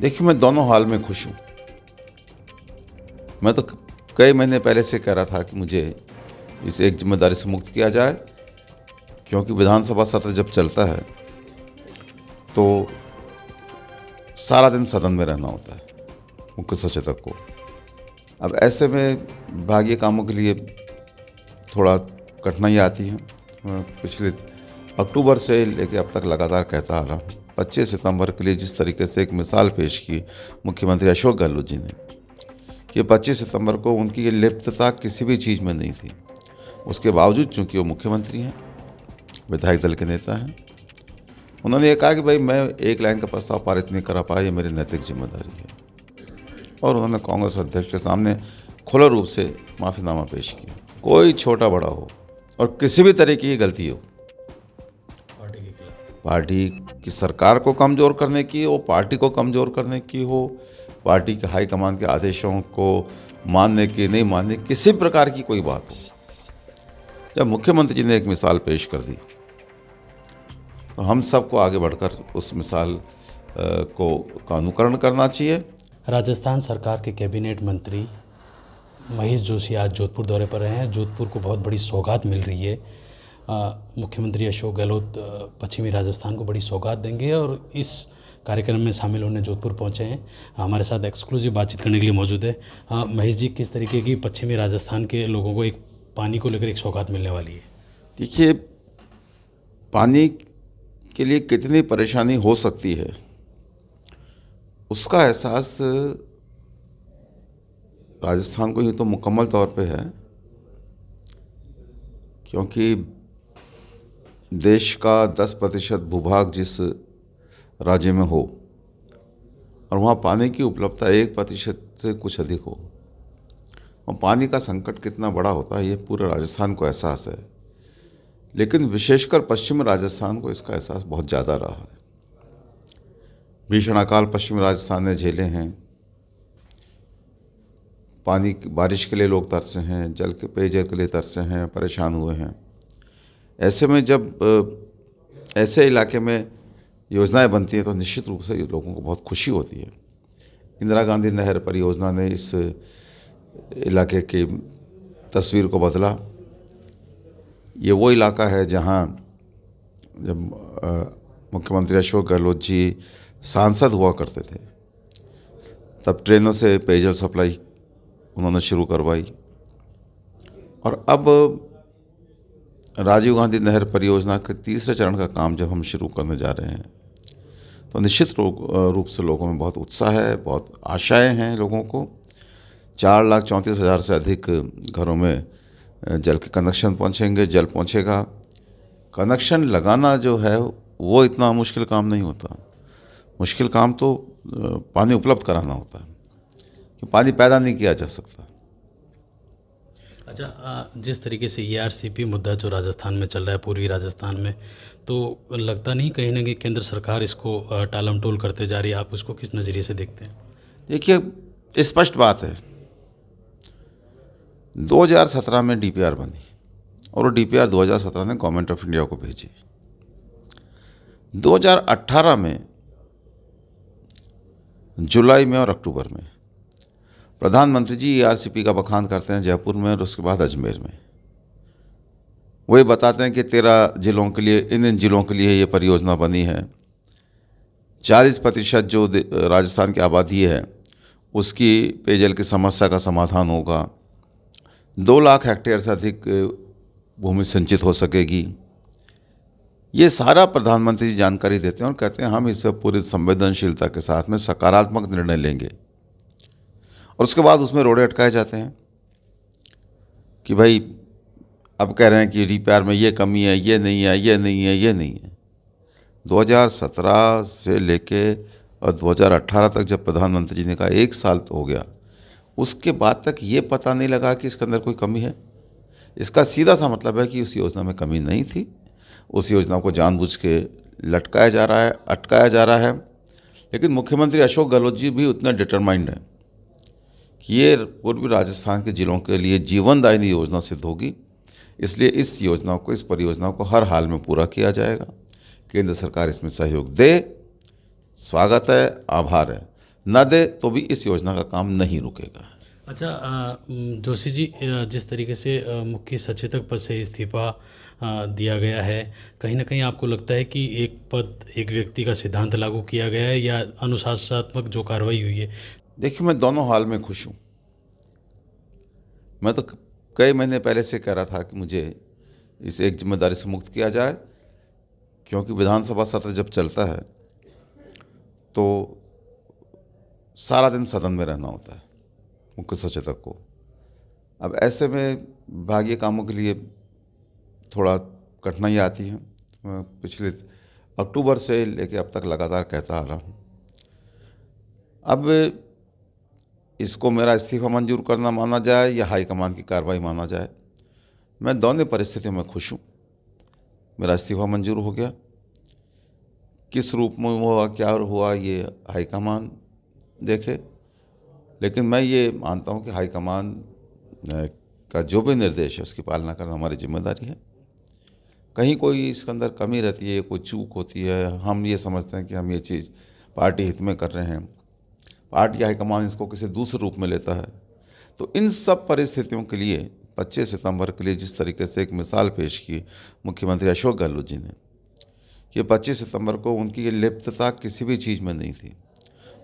देखिए, मैं दोनों हाल में खुश हूँ। मैं तो कई महीने पहले से कह रहा था कि मुझे इस एक जिम्मेदारी से मुक्त किया जाए, क्योंकि विधानसभा सत्र जब चलता है तो सारा दिन सदन में रहना होता है मुख्य सचेतक को। अब ऐसे में विभागीय कामों के लिए थोड़ा कठिनाई आती है। मैं पिछले अक्टूबर से लेकर अब तक लगातार कहता आ रहा हूँ, 25 सितंबर के लिए जिस तरीके से एक मिसाल पेश की मुख्यमंत्री अशोक गहलोत जी ने कि 25 सितंबर को उनकी ये लिप्तता किसी भी चीज़ में नहीं थी, उसके बावजूद चूंकि वो मुख्यमंत्री हैं, विधायक दल के नेता हैं, उन्होंने ये कहा कि भाई मैं एक लाइन का प्रस्ताव पारित नहीं करा पाया, ये मेरी नैतिक जिम्मेदारी है। और उन्होंने कांग्रेस अध्यक्ष के सामने खुला रूप से माफ़ीनामा पेश किया। कोई छोटा बड़ा हो और किसी भी तरह की गलती हो, पार्टी की सरकार को कमज़ोर करने की हो, पार्टी को कमज़ोर करने की हो, पार्टी के हाईकमान के आदेशों को मानने की नहीं मानने, किसी प्रकार की कोई बात हो, जब मुख्यमंत्री जी ने एक मिसाल पेश कर दी तो हम सबको आगे बढ़कर उस मिसाल का अनुकरण करना चाहिए। राजस्थान सरकार के कैबिनेट मंत्री महेश जोशी आज जोधपुर दौरे पर रहे हैं। जोधपुर को बहुत बड़ी सौगात मिल रही है। मुख्यमंत्री अशोक गहलोत पश्चिमी राजस्थान को बड़ी सौगात देंगे और इस कार्यक्रम में शामिल होने जोधपुर पहुंचे हैं। हमारे साथ एक्सक्लूसिव बातचीत करने के लिए मौजूद है महेश जी। किस तरीके की पश्चिमी राजस्थान के लोगों को एक पानी को लेकर एक सौगात मिलने वाली है? देखिए, पानी के लिए कितनी परेशानी हो सकती है उसका एहसास राजस्थान को यूँ तो मुकम्मल तौर पे है, क्योंकि देश का 10% भूभाग जिस राज्य में हो और वहाँ पानी की उपलब्धता 1% से कुछ अधिक हो, और पानी का संकट कितना बड़ा होता है ये पूरे राजस्थान को एहसास है। लेकिन विशेषकर पश्चिमी राजस्थान को इसका एहसास बहुत ज़्यादा रहा है। भीषण अकाल पश्चिमी राजस्थान ने झेले हैं। पानी बारिश के लिए लोग तरसे हैं, जल के पेयजल के लिए तरसे हैं, परेशान हुए हैं। ऐसे में जब ऐसे इलाके में योजनाएं बनती हैं तो निश्चित रूप से लोगों को बहुत खुशी होती है। इंदिरा गांधी नहर परियोजना ने इस इलाके की तस्वीर को बदला। ये वो इलाका है जहां जब मुख्यमंत्री अशोक गहलोत जी सांसद हुआ करते थे तब ट्रेनों से पेयजल सप्लाई उन्होंने शुरू करवाई, और अब राजीव गांधी नहर परियोजना के तीसरे चरण का काम जब हम शुरू करने जा रहे हैं तो निश्चित रूप से लोगों में बहुत उत्साह है, बहुत आशाएं हैं लोगों को। 4,34,000 से अधिक घरों में जल के कनेक्शन पहुंचेंगे, जल पहुंचेगा। कनेक्शन लगाना जो है वो इतना मुश्किल काम नहीं होता। मुश्किल काम तो पानी उपलब्ध कराना होता है, कि पानी पैदा नहीं किया जा सकता। अच्छा, जिस तरीके से ERCP मुद्दा जो राजस्थान में चल रहा है, पूर्वी राजस्थान में, तो लगता नहीं कहीं ना कहीं केंद्र सरकार इसको टालमटोल करते जा रही है? आप उसको किस नज़रिए से देखते हैं? देखिए, स्पष्ट बात है, 2017 में DPR बनी और वो DPR 2017 ने गवर्नमेंट ऑफ इंडिया को भेजी। 2018 में जुलाई में और अक्टूबर में प्रधानमंत्री जी ERCP का बखान करते हैं जयपुर में और उसके बाद अजमेर में। वही बताते हैं कि 13 जिलों के लिए, इन जिलों के लिए ये परियोजना बनी है। 40% जो राजस्थान की आबादी है उसकी पेयजल की समस्या का समाधान होगा। 2 लाख हेक्टेयर से अधिक भूमि सिंचित हो सकेगी। ये सारा प्रधानमंत्री जी जानकारी देते हैं और कहते हैं हम इससे पूरी संवेदनशीलता के साथ में सकारात्मक निर्णय लेंगे। और उसके बाद उसमें रोड़े अटकाए जाते हैं कि भाई अब कह रहे हैं कि DPR में ये कमी है, ये नहीं है, ये नहीं है, ये नहीं है। 2017 से लेके और 2018 तक जब प्रधानमंत्री जी ने कहा 1 साल तो हो गया, उसके बाद तक ये पता नहीं लगा कि इसके अंदर कोई कमी है। इसका सीधा सा मतलब है कि उस योजना में कमी नहीं थी। उस योजना को जानबूझ के लटकाया जा रहा है, अटकाया जा रहा है। लेकिन मुख्यमंत्री अशोक गहलोत जी भी उतना डिटरमाइंड हैं कि ये पूर्वी राजस्थान के जिलों के लिए जीवनदायिनी योजना सिद्ध होगी। इसलिए इस योजना को, इस परियोजना को हर हाल में पूरा किया जाएगा। केंद्र सरकार इसमें सहयोग दे, स्वागत है, आभार है। न दे तो भी इस योजना का काम नहीं रुकेगा। अच्छा, जोशी जी, जिस तरीके से मुख्य सचेतक पद से इस्तीफा दिया गया है, कहीं ना कहीं आपको लगता है कि एक पद एक व्यक्ति का सिद्धांत लागू किया गया है या अनुशासनात्मक जो कार्रवाई हुई है? देखिए, मैं दोनों हाल में खुश हूँ। मैं तो कई महीने पहले से कह रहा था कि मुझे इस एक जिम्मेदारी से मुक्त किया जाए, क्योंकि विधानसभा सत्र जब चलता है तो सारा दिन सदन में रहना होता है मुख्य सचेतक को। अब ऐसे में विभागीय कामों के लिए थोड़ा कठिनाई आती है। मैं पिछले अक्टूबर से लेकर अब तक लगातार कहता आ रहा हूँ। अब इसको मेरा इस्तीफा मंजूर करना माना जाए या हाईकमान की कार्रवाई माना जाए, मैं दोनों परिस्थितियों में खुश हूँ। मेरा इस्तीफा मंजूर हो गया, किस रूप में हुआ, क्या हुआ, ये हाईकमान देखे। लेकिन मैं ये मानता हूँ कि हाईकमान का जो भी निर्देश है उसकी पालना करना हमारी जिम्मेदारी है। कहीं कोई इसके अंदर कमी रहती है, कोई चूक होती है, हम ये समझते हैं कि हम ये चीज़ पार्टी हित में कर रहे हैं, पार्टी हाईकमान इसको किसी दूसरे रूप में लेता है, तो इन सब परिस्थितियों के लिए 25 सितंबर के लिए जिस तरीके से एक मिसाल पेश की मुख्यमंत्री अशोक गहलोत जी ने, कि 25 सितंबर को उनकी लिप्तता किसी भी चीज़ में नहीं थी,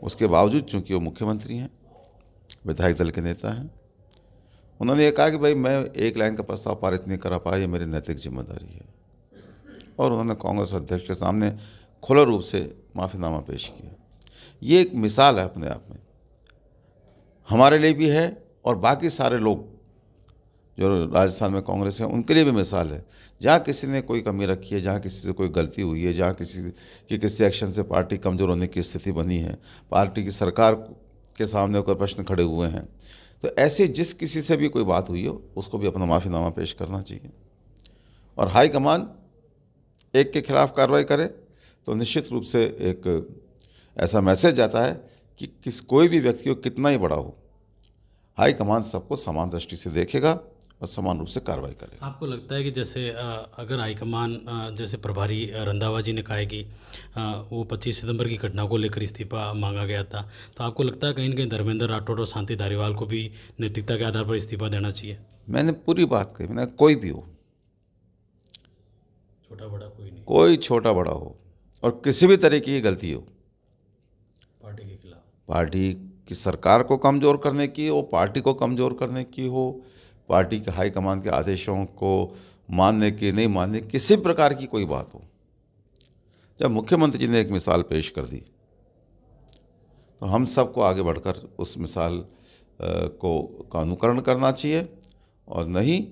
उसके बावजूद चूँकि वो मुख्यमंत्री हैं, विधायक दल के नेता हैं, उन्होंने ये कहा कि भाई मैं एक लाइन का प्रस्ताव पारित नहीं करा पाया, ये मेरी नैतिक जिम्मेदारी है। और उन्होंने कांग्रेस अध्यक्ष के सामने खुले रूप से माफ़ीनामा पेश किया। ये एक मिसाल है अपने आप में, हमारे लिए भी है और बाकी सारे लोग जो राजस्थान में कांग्रेस है उनके लिए भी मिसाल है। जहाँ किसी ने कोई कमी रखी है, जहाँ किसी से कोई गलती हुई है, जहाँ किसी एक्शन से पार्टी कमज़ोर होने की स्थिति बनी है, पार्टी की सरकार के सामने कोई प्रश्न खड़े हुए हैं, तो ऐसे जिस किसी से भी कोई बात हुई हो उसको भी अपना माफ़ीनामा पेश करना चाहिए। और हाईकमान एक के खिलाफ कार्रवाई करे तो निश्चित रूप से एक ऐसा मैसेज जाता है कि कोई भी व्यक्ति हो, कितना ही बड़ा हो, हाईकमान सबको समान दृष्टि से देखेगा और समान रूप से कार्रवाई करेगा। आपको लगता है कि जैसे अगर हाईकमान जैसे प्रभारी रंधावा जी ने कहा है कि वो 25 सितंबर की घटना को लेकर इस्तीफा मांगा गया था, तो आपको लगता है कहीं ना कहीं धर्मेंद्र राठौड़ और शांति धारीवाल को भी नैतिकता के आधार पर इस्तीफा देना चाहिए? मैंने पूरी बात कही, मैंने कोई भी हो, छोटा बड़ा कोई नहीं, कोई छोटा बड़ा हो और किसी भी तरीके की गलती हो, पार्टी के खिलाफ, पार्टी की सरकार को कमज़ोर करने की हो, पार्टी को कमज़ोर करने की हो, पार्टी के हाईकमान के आदेशों को मानने की नहीं मानने, किसी प्रकार की कोई बात हो, जब मुख्यमंत्री जी ने एक मिसाल पेश कर दी तो हम सबको आगे बढ़कर उस मिसाल का अनुकरण करना चाहिए, और नहीं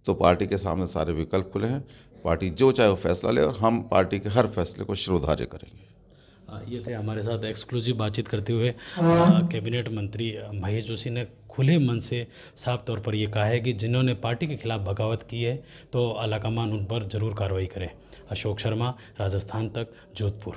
तो पार्टी के सामने सारे विकल्प खुले हैं। पार्टी जो चाहे वो फैसला ले और हम पार्टी के हर फैसले को शिरोधार्य करेंगे। ये थे हमारे साथ एक्सक्लूसिव बातचीत करते हुए कैबिनेट मंत्री महेश जोशी ने खुले मन से साफ तौर पर ये कहा है कि जिन्होंने पार्टी के खिलाफ बगावत की है तो आलाकमान उन पर ज़रूर कार्रवाई करे। अशोक शर्मा, राजस्थान तक, जोधपुर।